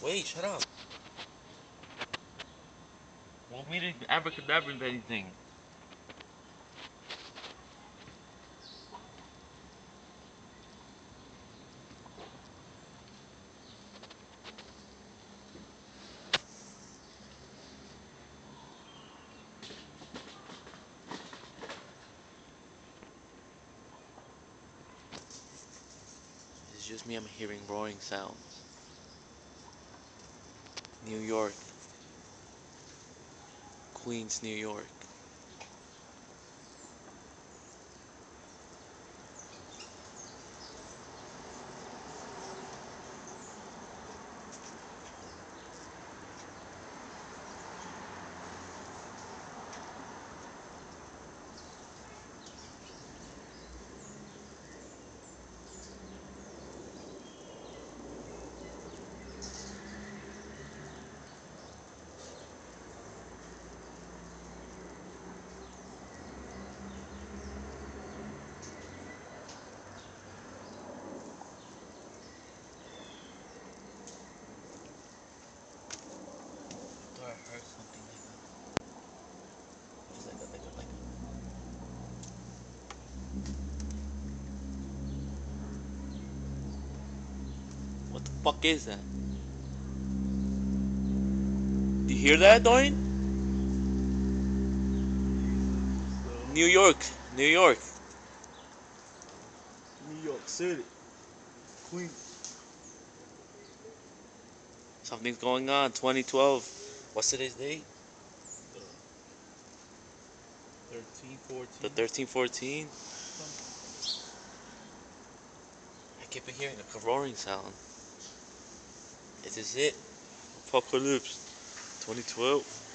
Wait, shut up. Want me to abracadabra anything? It's just me, I'm hearing roaring sounds. New York. Queens, New York. I thought I heard something like What the fuck is that? Do you hear that, Dorian? New York. New York. New York City. Queens. Something's going on. 2012. What's today's date? 13, 14. The 1314? I keep hearing a roaring sound. Is this it? Apocalypse. 2012.